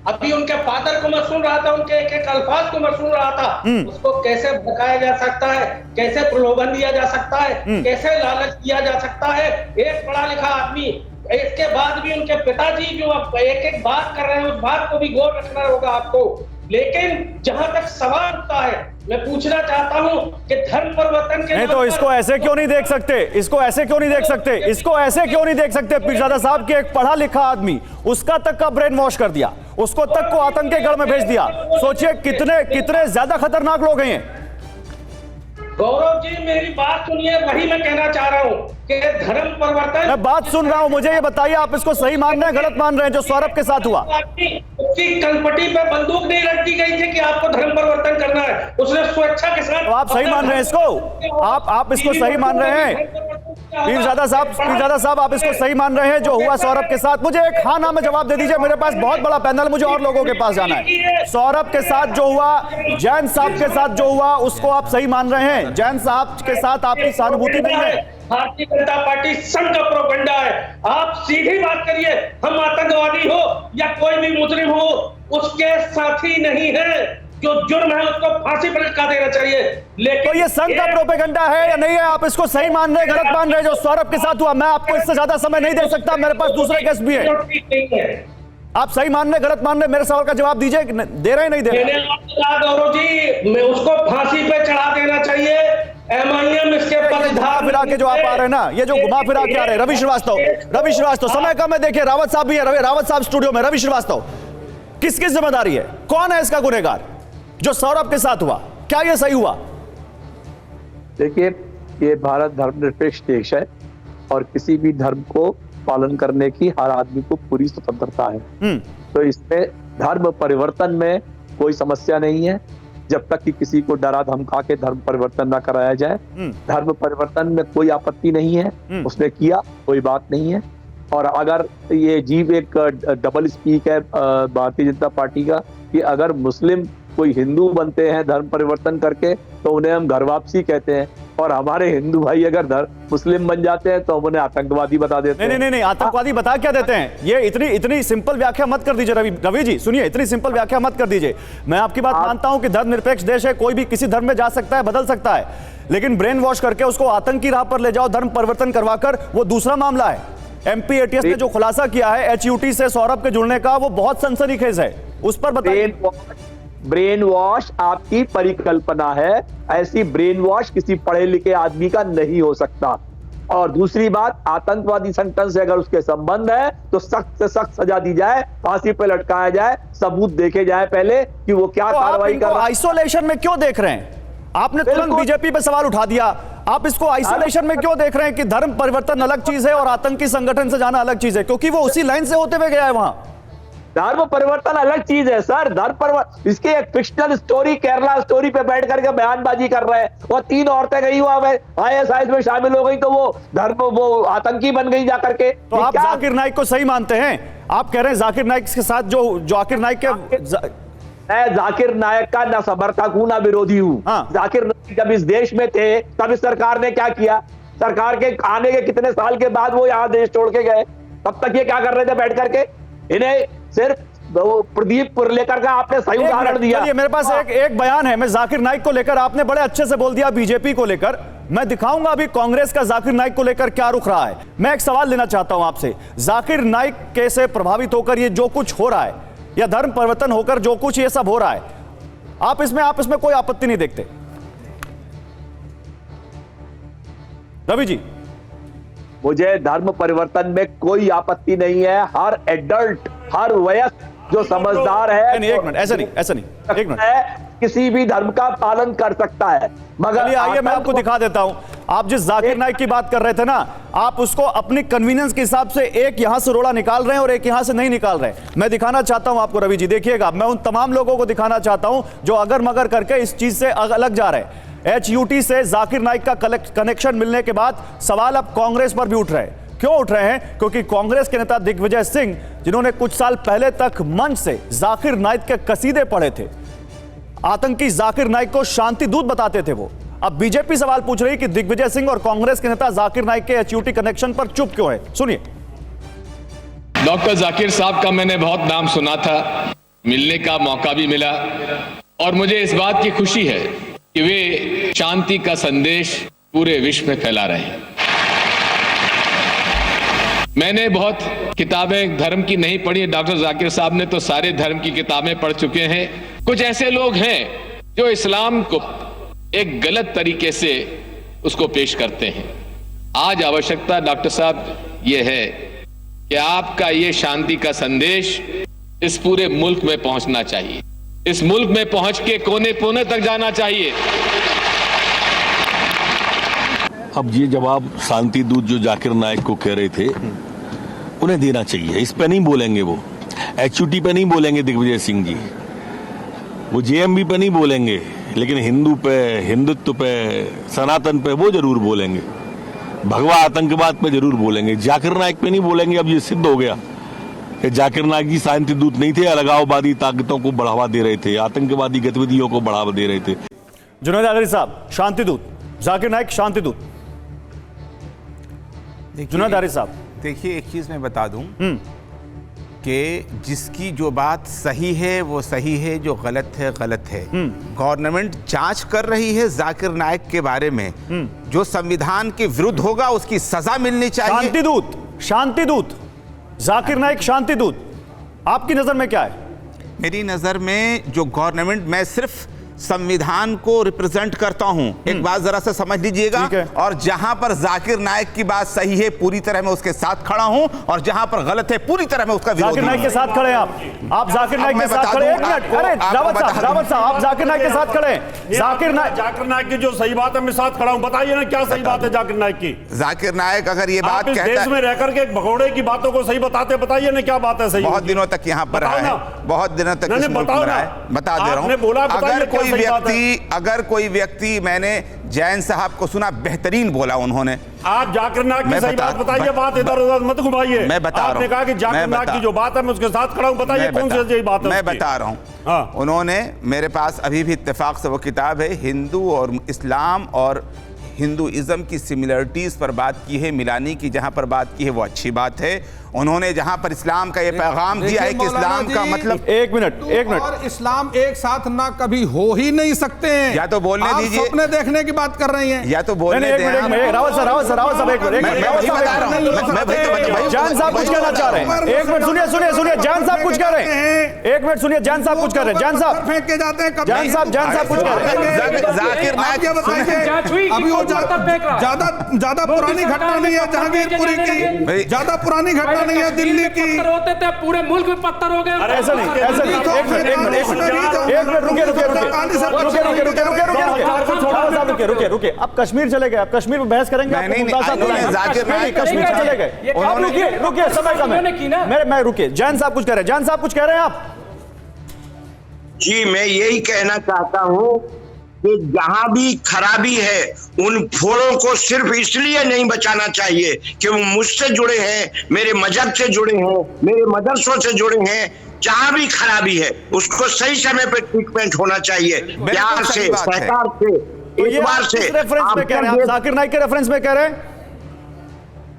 अभी उनके फादर को मैं सुन रहा था, उनके एक एक अल्फाज को मैं सुन रहा था, उसको कैसे भड़काया जा सकता है, कैसे प्रलोभन दिया जा सकता है, कैसे लालच दिया जा सकता है। एक पढ़ा लिखा आदमी, इसके बाद भी उनके पिताजी जो अब एक एक बात कर रहे हैं उस बात को भी गौर रखना होगा आपको। लेकिन जहां तक सवाल उठता है, मैं पूछना चाहता हूं कि धर्म परिवर्तन के नहीं तो इसको ऐसे क्यों नहीं देख सकते? इसको ऐसे क्यों नहीं देख सकते? इसको ऐसे क्यों नहीं देख सकते पीरजादा साहब कि एक पढ़ा लिखा आदमी, उसका तक का ब्रेन वॉश कर दिया, उसको तक को आतंक के गढ़ में भेज दिया। सोचिए कितने कितने ज्यादा खतरनाक लोग हैं। गौरव जी मेरी बात सुनिए, वही मैं कहना चाह रहा हूँ कि धर्म परिवर्तन। मैं बात सुन रहा हूं, मुझे ये बताइए आप इसको सही मान रहे हैं गलत मान रहे हैं जो सौरभ के साथ हुआ? उसकी कनपटी पे बंदूक नहीं रख दी गई थी कि आपको धर्म परिवर्तन करना है, उसने स्वेच्छा के साथ। तो आप सही मान रहे हैं इसको? आप इसको सही मान रहे हैं पीरजादा साहब, आप इसको सही मान रहे हैं जो हुआ सौरभ के साथ? मुझे एक हाँ ना में जवाब दे दीजिए, मेरे पास बहुत बड़ा पैनल, मुझे और लोगों के पास जाना है। सौरभ के साथ जो हुआ, जैन साहब के साथ जो हुआ, उसको आप सही मान रहे हैं? जैन साहब के साथ आपकी सहानुभूति नहीं है? भारतीय जनता पार्टी संघ का प्रोपेगेंडा है। आप सीधी बात करिए, हम आतंकवादी हो या कोई भी मुजरिम हो उसके साथी नहीं है। जो जुर्म है उसको फांसी पर लटका देना चाहिए। लेकिन तो ये संघ का प्रोपेगेंडा है या नहीं है? आप इसको सही मान रहे हैं गलत मान रहे हैं जो सौरभ के साथ हुआ? मैं आपको इससे ज्यादा समय नहीं दे सकता, मेरे पास दूसरे केस भी है। आप सही मान रहे गलत मान रहे, मेरे सवाल का जवाब दीजिए। दे रहे नहीं दे रहे? गौरव जी मैं उसको फांसी पे चढ़ा देना चाहिए। एमआईएम इसके घुमा फिरा के जो आप आ रहे हैं ना, ये जो घुमा फिरा के आ रहे हैं, रवि श्रीवास्तव समय कम है, देखिए रावत साहब भी है, रावत साहब स्टूडियो में। रवि श्रीवास्तव, किसकी जिम्मेदारी है? कौन है इसका गुनहगार जो सौरभ के साथ हुआ? क्या ये सही हुआ? देखिए, ये भारत धर्मनिरपेक्ष देश है और किसी भी धर्म को पालन करने की हर आदमी को पूरी स्वतंत्रता है। तो इसमें धर्म परिवर्तन में कोई समस्या नहीं है, जब तक कि किसी को डरा धमका के धर्म परिवर्तन ना कराया जाए। धर्म परिवर्तन में कोई आपत्ति नहीं है, उसने किया, कोई बात नहीं है। और अगर ये जीव एक डबल स्पीक है भारतीय जनता पार्टी का कि अगर मुस्लिम कोई हिंदू बनते हैं धर्म परिवर्तन करके तो उन्हें हम घर वापसी कहते हैं, और हमारे हिंदू भाई अगर मुस्लिम बन जाते हैं तो हम उन्हें आतंकवादी बता देते हैं। नहीं, आतंकवादी बता क्या देते हैं? ये इतनी सिंपल व्याख्या मत कर दीजिए रवि जी, सुनिए, इतनी सिंपल व्याख्या मत कर दीजिए। मैं आपकी बात मानता हूं कि धर्मनिरपेक्ष देश है, कोई भी किसी धर्म में जा सकता है, बदल सकता है, लेकिन ब्रेन वॉश करके उसको आतंक की राह पर ले जाओ, धर्म परिवर्तन करवाकर, वो दूसरा मामला है। एमपी एटीएस ने जो खुलासा किया है एचयूटी से सौरभ के जुड़ने का, वो बहुत सनसनीखेज है, उस पर बताइए। ब्रेन वॉश आपकी परिकल्पना है, ऐसी ब्रेन वॉश किसी पढ़े लिखे आदमी का नहीं हो सकता। और दूसरी बात, आतंकवादी संगठन से अगर उसके संबंध है तो सख्त से सख्त सजा दी जाए, फांसी पे लटकाया जाए, सबूत देखे जाए पहले कि वो क्या कार्रवाई कर रहा है। आइसोलेशन में क्यों देख रहे हैं? आपने तुरंत बीजेपी पे सवाल उठा दिया, आप इसको आइसोलेशन में क्यों देख रहे हैं कि धर्म परिवर्तन अलग चीज है और आतंकी संगठन से जाना अलग चीज है? क्योंकि वो उसी लाइन से होते हुए गया है वहां। धर्म परिवर्तन अलग चीज है सर। धर्म परिवर्तन, इसके एक फिक्शनल स्टोरी, केरला स्टोरी पे बैठ करके बयानबाजी कर रहे हैं। वो 3 औरतें गई हुआ ISIS में शामिल हो गई तो वो आतंकी बन गई जाकर के। तो आप जाकिर नाइक को सही मानते हैं? आप कह रहे हैं जाकिर नाइक के साथ जो जाकिर नाइक के मैं जाकिर नायक का ना समर्थक हूं ना विरोधी हूं। जाकिर नायक जब इस देश में थे तब इस सरकार ने क्या किया? सरकार के आने के कितने साल के बाद वो यहाँ देश छोड़ के गए, तब तक ये क्या कर रहे थे बैठ करके? इन्हें सिर्फ प्रदीप लेकर का आपने सही उदाहरण दिया। मेरे पास एक बयान है, मैं जाकिर नाइक को लेकर, आपने बड़े अच्छे से बोल दिया बीजेपी को लेकर, मैं दिखाऊंगा अभी कांग्रेस का जाकिर नाइक को लेकर क्या रुख रहा है। मैं एक सवाल लेना चाहता हूं आपसे, जाकिर नाइक के से प्रभावित होकर ये जो कुछ हो रहा है, या धर्म परिवर्तन होकर जो कुछ ये सब हो रहा है, आप इसमें कोई आपत्ति नहीं देखते? रवि जी, मुझे धर्म परिवर्तन में कोई आपत्ति नहीं है। हर एडल्ट, हर वयस्क जो समझदार है, नहीं, एक मिनट, ऐसा नहीं, एक मिनट, किसी भी धर्म का पालन कर सकता है। मगर चलिए आइए मैं आपको दिखा देता हूं। आप जिस जाकिर नाइक की बात कर रहे थे ना, आप उसको अपनी कन्वीनियंस के हिसाब से एक यहां से रोड़ा निकाल रहे हैं और एक यहां से नहीं निकाल रहे हैं। मैं दिखाना चाहता हूं आपको, रवि जी देखिएगा, मैं उन तमाम लोगों को दिखाना चाहता हूं जो अगर मगर करके इस चीज से अलग जा रहे हैं। HUT से जाकिर नाइक का कनेक्शन मिलने के बाद सवाल अब कांग्रेस पर भी उठ रहे हैं। क्यों उठ रहे हैं? क्योंकि कांग्रेस के नेता दिग्विजय सिंह, जिन्होंने कुछ साल पहले तक मंच से जाकिर नाइक के कसीदे पढ़े थे, आतंकी जाकिर नाइक को शांति दूत बताते थे वो, अब बीजेपी सवाल पूछ रही कि दिग्विजय सिंह और कांग्रेस के नेता जाकिर नाइक के HUT कनेक्शन पर चुप क्यों है? सुनिए। डॉक्टर जाकिर साहब का मैंने बहुत नाम सुना था, मिलने का मौका भी मिला और मुझे इस बात की खुशी है कि वे शांति का संदेश पूरे विश्व में फैला रहे हैं। मैंने बहुत किताबें धर्म की नहीं पढ़ी, डॉक्टर जाकिर साहब ने तो सारे धर्म की किताबें पढ़ चुके हैं। कुछ ऐसे लोग हैं जो इस्लाम को एक गलत तरीके से उसको पेश करते हैं। आज आवश्यकता डॉक्टर साहब ये है कि आपका ये शांति का संदेश इस पूरे मुल्क में पहुंचना चाहिए, इस मुल्क में पहुंच के कोने कोने तक जाना चाहिए। अब ये जवाब शांति दूत जो जाकिर नाइक को कह रहे थे उन्हें देना चाहिए। इस पे नहीं बोलेंगे, वो HUT पे नहीं बोलेंगे दिग्विजय सिंह जी, वो JMB पे नहीं बोलेंगे, लेकिन हिंदू पे, हिंदुत्व पे, सनातन पे वो जरूर बोलेंगे, भगवा आतंकवाद पे जरूर बोलेंगे। जाकिर नाइक पे नहीं बोलेंगे। अब ये सिद्ध हो गया कि जाकिर नाइक जी शांति दूत नहीं थे, अलगाववादी ताकतों को बढ़ावा दे रहे थे, आतंकवादी गतिविधियों को बढ़ावा दे रहे थे। जुनैद आगरी साहब, शांति दूत, जाकिर नाइक शांति दूत। जुनैद आगरी साहब, देखिए एक चीज मैं बता दूं कि जिसकी जो बात सही है वो सही है, जो गलत है गलत है। गवर्नमेंट जांच कर रही है जाकिर नाइक के बारे में, जो संविधान के विरुद्ध होगा उसकी सजा मिलनी चाहिए। शांति दूत, शांति दूत, जाकिर नाइक शांति दूत, आपकी नजर में क्या है? मेरी नजर में जो गवर्नमेंट, मैं सिर्फ संविधान को रिप्रेजेंट करता हूं, एक बात जरा सा समझ लीजिएगा। और जहां पर जाकिर नाइक की बात सही है पूरी तरह मैं उसके साथ खड़ा हूं, और जहां पर गलत है पूरी तरह मैं उसका विरोध। जाकिर नाइक के साथ खड़े हैं आप जाकिर नाइक के साथ खड़े। एक मिनट, अरे रावत साहब, आप जाकिर नाइक के साथ खड़े हैं। जाकिर नाइक की जो सही बात है मैं साथ खड़ा हूं, बताइए ना क्या सही बात है जाकिर नाइक की? जाकिर नाइक अगर ये बात कहता है, देश में रहकर के भगोड़े की बातों को सही बताते, बताइए ना क्या बात है सही? बहुत दिनों तक यहाँ पर रहा है, बहुत दिनों तक इस मुल्क में रहा है, बता दे रहा हूँ। अगर कोई व्यक्ति, मैंने जैन साहब को सुना, बेहतरीन बोला उन्होंने। आप जाकिर नाइक की सही बात बताइए, बात इधर उधर मत घुमाइए। मैं बता रहा हूं, आपने कहा कि जाकिर नाइक की जो बात है मैं उसके साथ खड़ा हूं, बताइए कौन सी सही बात है? मैं बता रहा हूं। उन्होंने, मेरे पास अभी भी इत्तेफाक से वो किताब है, हिंदू और इस्लाम और हिंदुइज्म की सिमिलरिटीज पर बात की है, मिलानी की जहां पर बात की है वो अच्छी बात है। उन्होंने जहां पर इस्लाम का ये पैगाम दिया है कि इस्लाम का मतलब, एक मिनट, और इस्लाम एक साथ ना कभी हो ही नहीं सकते हैं। या तो बोलने दीजिए, सपने देखने की बात कर रही हैं, या तो बोलने दें। रावत साहब एक मिनट, जान साहब कुछ कहना चाह रहे हैं। एक मिनट सुनिए, जान साहब कुछ कह रहे हैं। एक मिनट सुनिए, जान साहब कुछ कह रहे हैं। जान साहब फेंक के जाते हैं, जान साहब कुछ कह रहे हैं। जाकिर नाइक अभी वो ज्यादा पुरानी घटना नहीं है जहांगीरपुरी की, ज्यादा पुरानी घटना नहीं है दिल्ली की। पत्थर होते थे, पूरे मुल्क में पत्थर हो गए। ऐसा नहीं, रुकिए, अब कश्मीर चले गए, अब कश्मीर में बहस करेंगे। कश्मीर चले गए, रुकिए, समय कम है। मैं रुकिए, जैन साहब कुछ कह रहे हैं। जैन साहब कुछ कह रहे हैं आप? जी, मैं यही कहना चाहता हूं कि जहां भी खराबी है उन फोड़ों को सिर्फ इसलिए नहीं बचाना चाहिए कि वो मुझसे जुड़े हैं, मेरे मजहब से जुड़े हैं, मेरे मदरसों से जुड़े हैं। जहां भी खराबी है उसको सही समय पे ट्रीटमेंट होना चाहिए, प्यार से, सहकार से, इतबार से। रेफरेंस में कह रहे हैं आप, जाकिर नाइक के रेफरेंस में कह रहे हैं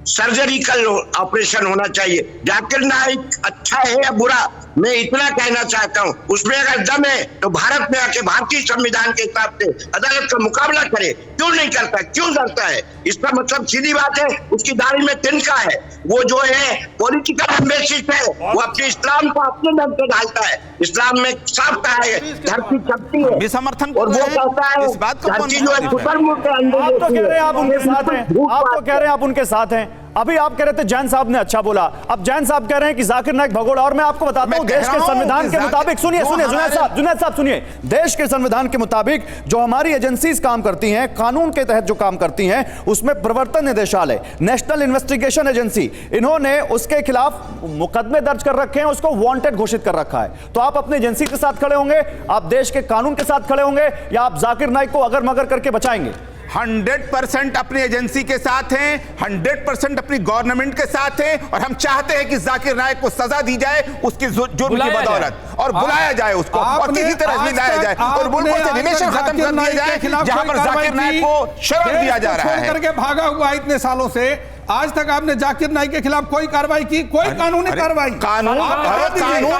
सर्जरिकल ऑपरेशन होना चाहिए। जाकिर नाइक अच्छा है या बुरा, मैं इतना कहना चाहता हूं, उसमें अगर दम है तो भारत में आके भारतीय संविधान के हिसाब से अदालत का मुकाबला करे। क्यों नहीं करता, क्यों डरता है? इसका मतलब सीधी बात है, उसकी दाढ़ी में तिनका है। वो जो है पॉलिटिकल एम्बेसिड है, वो अपने इस्लाम को अपने दम पे ढालता है। इस्लाम में साफ कहा है धरती चलती है, समर्थन और वो कहता है धरती जो है शुतुरमुर्ग के अंदर। आप तो कह रहे हैं आप उनके साथ हैं, आप तो कह रहे हैं आप उनके साथ हैं। अभी आप कह रहे थे जैन साहब ने अच्छा बोला, अब जैन साहब कह रहे हैं कि जाकिर नाइक भगोड़ा। और मैं आपको बताता हूं देश के संविधान के मुताबिक, सुनिए जुनैद साहब सुनिए, देश के संविधान के मुताबिक जो हमारी एजेंसीज काम करती हैं, कानून के तहत जो काम करती हैं, उसमें प्रवर्तन निदेशालय, नेशनल इन्वेस्टिगेशन एजेंसी, इन्होंने उसके खिलाफ मुकदमे दर्ज कर रखे हैं, उसको वांटेड घोषित कर रखा है। तो आप अपनी एजेंसी के साथ खड़े होंगे, आप देश के कानून के साथ खड़े होंगे, या आप जाकिर नाइक को अगर मगर करके बचाएंगे? 100% अपनी एजेंसी के साथ हैं, 100% अपनी गवर्नमेंट के साथ हैं, और हम चाहते हैं कि जाकिर नाइक को सजा दी जाए उसकी जुर्म की बदौलत, और बुलाया जाए उसको, और किसी तरह भी लाया जाए, और मुल्कों से रिलेशन खत्म कर दिया जाए जहां पर जाकिर नाइक को शरण दिया जा रहा है। करके भागा हुआ इतने सालों से, आज तक आपने जाकिर नाइक के खिलाफ कोई कार्रवाई की? कोई कानूनी कार्रवाई? कानून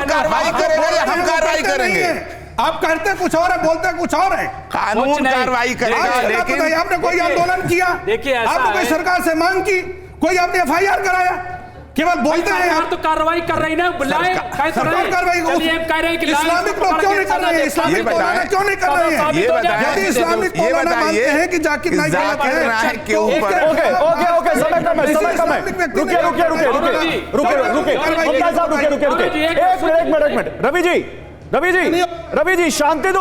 कार्रवाई करेगा या हम कार्रवाई करेंगे? आप कहते कुछ और है, बोलते कुछ और है। कानून कार्रवाई करेगा, लेकिन आपने कोई आंदोलन किया? देखिए, आपने कोई सरकार से मांग की? कोई आपने FIR कराया? केवल बोलते हैं आप तो कार्रवाई कर रही ना, बुलाए सरकार कार्रवाई कह रहे हैं कि इस्लामिक लोग क्यों नहीं कर रहे हैं? इस्लामिक मौलाना क्यों नहीं कर रहे हैं? यदि इस्लामिक मौलाना मानते हैं कि जाकिर नाइक के ऊपर ओके समय कम है, रुकिए, एक मिनट, रवि जी, शांति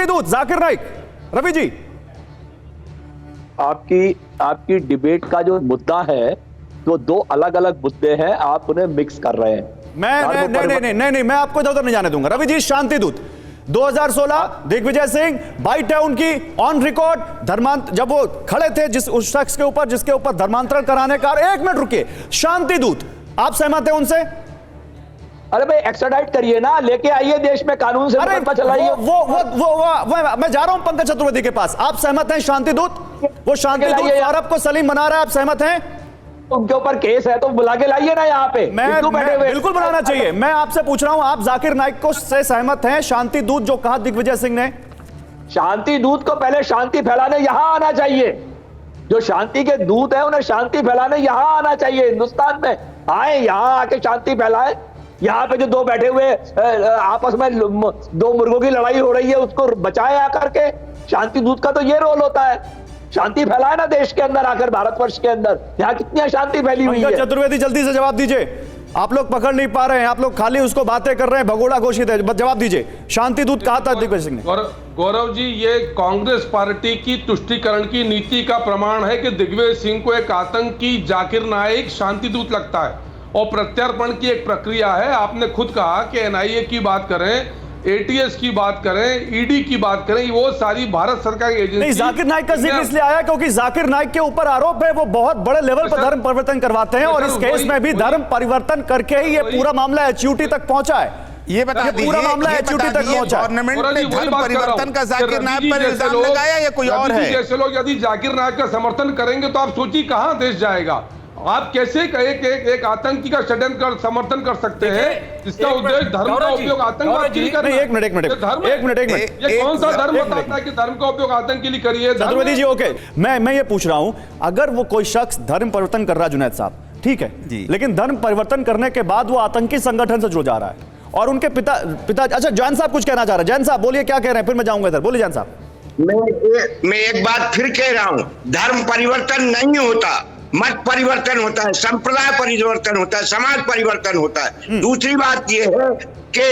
दूत जाकिर नाइक, रवि जी। आपकी डिबेट का जो मुद्दा है तो दो अलग अलग मुद्दे हैं, आप उन्हें मिक्स कर रहे हैं। नहीं, मैं आपको इधर नहीं जाने दूंगा। रवि जी, शांति दूत 2016 दिग्विजय सिंह, बाइट है उनकी ऑन रिकॉर्ड, जब वो खड़े थे उस शख्स के ऊपर जिसके ऊपर धर्मांतरण कराने का। एक मिनट रुकिए, शांति दूत, आप सहमत हैं उनसे? अरे भाई एक्स्ट्राडाइट करिए ना, लेके आइए देश में कानून से मुकदमा चलाइए। वो मैं जा रहा हूं पंकज चतुर्वेदी के पास। आप सहमत हैं शांति दूत? वो शांति दूत अरब को सलीम बना रहा है, आप सहमत हैं? उनके ऊपर केस है तो बुला के लाइए ना यहाँ पे। बिल्कुल बुलाना चाहिए। मैं आपसे पूछ रहा हूं, आप जाकिर नाइक को से सहमत हैं? शांति दूत जो कहा दिग्विजय सिंह ने, शांति दूत को पहले शांति फैलाने यहां आना चाहिए। जो शांति के दूत है उन्हें शांति फैलाने यहां आना चाहिए, हिंदुस्तान में आए, यहां आके शांति फैलाए। यहाँ पे जो दो बैठे हुए आपस में दो मुर्गों की लड़ाई हो रही है, उसको बचाए आकर के। शांति दूत का तो ये रोल होता है, शांति फैलाए ना देश के अंदर आकर, भारतवर्ष के अंदर। यहाँ कितनी अशांति फैली हुई है। चतुर्वेदी जल्दी से जवाब दीजिए, आप लोग पकड़ नहीं पा रहे हैं, आप लोग खाली उसको बातें कर रहे हैं, भगोड़ा घोषित है। जवाब दीजिए, शांति दूत कहा था दिग्विजय सिंह ने। गौरव जी, ये कांग्रेस पार्टी की तुष्टीकरण की नीति का प्रमाण है कि दिग्विजय सिंह को एक आतंकी जाकिर नाइक शांति दूत लगता है, और प्रत्यार्पण की एक प्रक्रिया है। आपने खुद कहा कि NIA की बात करें, ATS की बात करें, ED की बात करें, वो सारी भारत सरकार की एजेंसी। जाकिर नाइक का जिक्र इसलिए आया क्योंकि जाकिर नाइक के ऊपर आरोप है वो बहुत बड़े लेवल पर धर्म परिवर्तन करवाते हैं, और इस केस में भी धर्म परिवर्तन करके ही ये पूरा मामला HUT तक पहुंचा है। ये बता दीजिए, पूरा मामला HUT तक पहुंचा। गवर्नमेंट ने धर्म परिवर्तन का जाकिर नाइक पर इल्जाम लगाया या कोई और है? जैसे लोग यदि जाकिर नाइक का समर्थन करेंगे तो आप सोचिए कहां देश जाएगा। आप कैसे एक आतंकी का षड्यंत्र कर समर्थन कर सकते हैं जिसका उद्देश्य धर्म का उपयोग आतंकवाद के लिए करना है? एक मिनट, ये कौन सा धर्म बताता है कि धर्म का उपयोग आतंक के लिए करिए? चतुर्वेदी जी, ओके, मैं ये पूछ रहा हूं, अगर वो कोई शख्स धर्म परिवर्तन कर रहा है, जुनैद साहब, ठीक है, लेकिन धर्म परिवर्तन करने के बाद वो आतंकी संगठन से जुड़ जा रहा है, और उनके पिता अच्छा, जैन साहब कुछ कहना चाह रहे हैं। जैन साहब बोलिए, क्या कह रहे हैं, फिर मैं जाऊंगा इधर। बोलिए जैन साहब। मैं एक बात फिर कह रहा हूं, धर्म परिवर्तन नहीं होता, मत परिवर्तन होता है, संप्रदाय परिवर्तन होता है, समाज परिवर्तन होता है। दूसरी बात यह है कि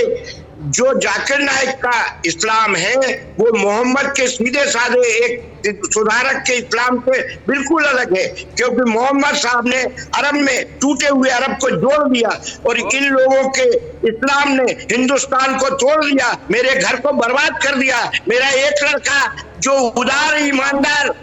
जो जाकिर नाइक का इस्लाम है वो मोहम्मद के सीधे साधे एक सुधारक के इस्लाम से बिल्कुल अलग है, क्योंकि मोहम्मद साहब ने अरब में टूटे हुए अरब को जोड़ दिया, और इन लोगों के इस्लाम ने हिंदुस्तान को तोड़ दिया, मेरे घर को बर्बाद कर दिया। मेरा एक लड़का जो उदार ईमानदार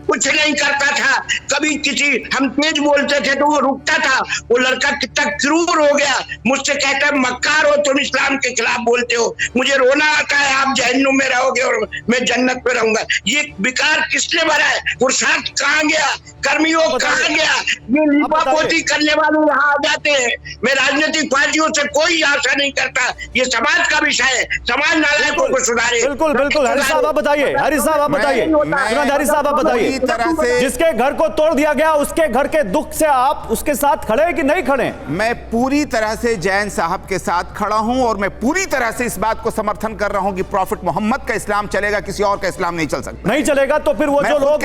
कुछ नहीं करता था, कभी किसी हम तेज बोलते थे तो वो रुकता था, वो लड़का कितना क्रूर हो गया, मुझसे कहता है मक्कार हो तुम, इस्लाम के खिलाफ बोलते हो, मुझे रोना आता है, आप जहन्नुम में रहोगे और मैं जन्नत में रहूंगा। ये विकार किसने भरा है? पुरुषार्थ कहाँ गया? कर्मयोग कहाँ गया? ये लिपापोती करने वाले यहाँ आ जाते हैं। मैं राजनीतिक पार्टियों से कोई आशा नहीं करता, ये समाज का विषय है, समाज नालायकों को सुधारे। बिल्कुल, हरीश साहब आप बताइए, हरीश साहब आप बताइए। पूरी तरह से जिसके घर को तोड़ दिया गया उसके घर के दुख से आप उसके साथ खड़े हैं कि नहीं खड़े? मैं पूरी तरह से जैन साहब के साथ खड़ा हूं और मैं पूरी तरह से इस बात को समर्थन कर रहा हूं कि प्रॉफिट मोहम्मद का इस्लाम चलेगा, किसी और का इस्लाम नहीं चल सकता। नहीं चलेगा तो फिर वो जो लोग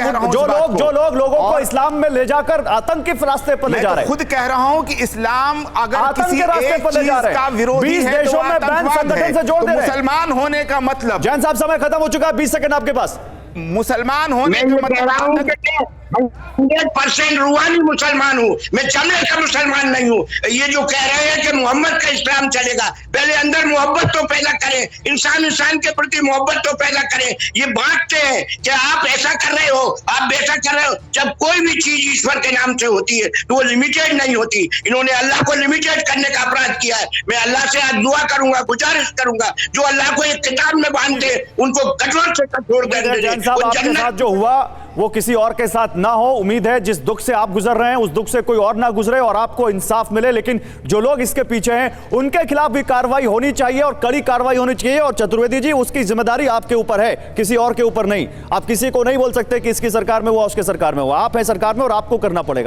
लोगों को इस्लाम में ले जाकर आतंक के रास्ते पर ले जा रहे हैं। खुद कह रहा हूं कि इस्लाम अगर किसी एक चीज का विरोधी 20 है देशों में बैन संगठन से जोड़ दे रहे हैं। मुसलमान होने का मतलब, जैन साहब समय खत्म हो चुका है, 20 सेकंड आपके पास। मुसलमान होने का मतलब 100% रूहानी मुसलमान हूँ, मैं चमड़े का मुसलमान नहीं हूँ। ये जो कह रहे हैं कि मोहम्मद का इस्लाम चलेगा, पहले अंदर मोहब्बत तो पैदा करें, इंसान के प्रति मोहब्बत तो पैदा करें। ये बांटते हैं कि आप ऐसा कर रहे हो, आप वैसा कर रहे हो। जब कोई भी चीज ईश्वर के नाम से होती है तो वो लिमिटेड नहीं होती। इन्होंने अल्लाह को लिमिटेड करने का अपराध किया है। मैं अल्लाह से आज दुआ करूंगा, गुजारिश करूंगा, जो अल्लाह को एक किताब में बांधते उनको कठोर से कठोर जैन साहब आपके साथ जो हुआ वो किसी और के साथ ना हो। उम्मीद है जिस दुख से आप गुजर रहे हैं उस दुख से कोई और ना गुजरे और आपको इंसाफ मिले। लेकिन जो लोग इसके पीछे हैं उनके खिलाफ भी कार्रवाई होनी चाहिए और कड़ी कार्रवाई होनी चाहिए। और चतुर्वेदी जी, उसकी जिम्मेदारी आपके ऊपर है, किसी और के ऊपर नहीं। आप किसी को नहीं बोल सकते कि इसकी सरकार में हुआ, उसके सरकार में हुआ। आप है सरकार में और आपको करना पड़ेगा।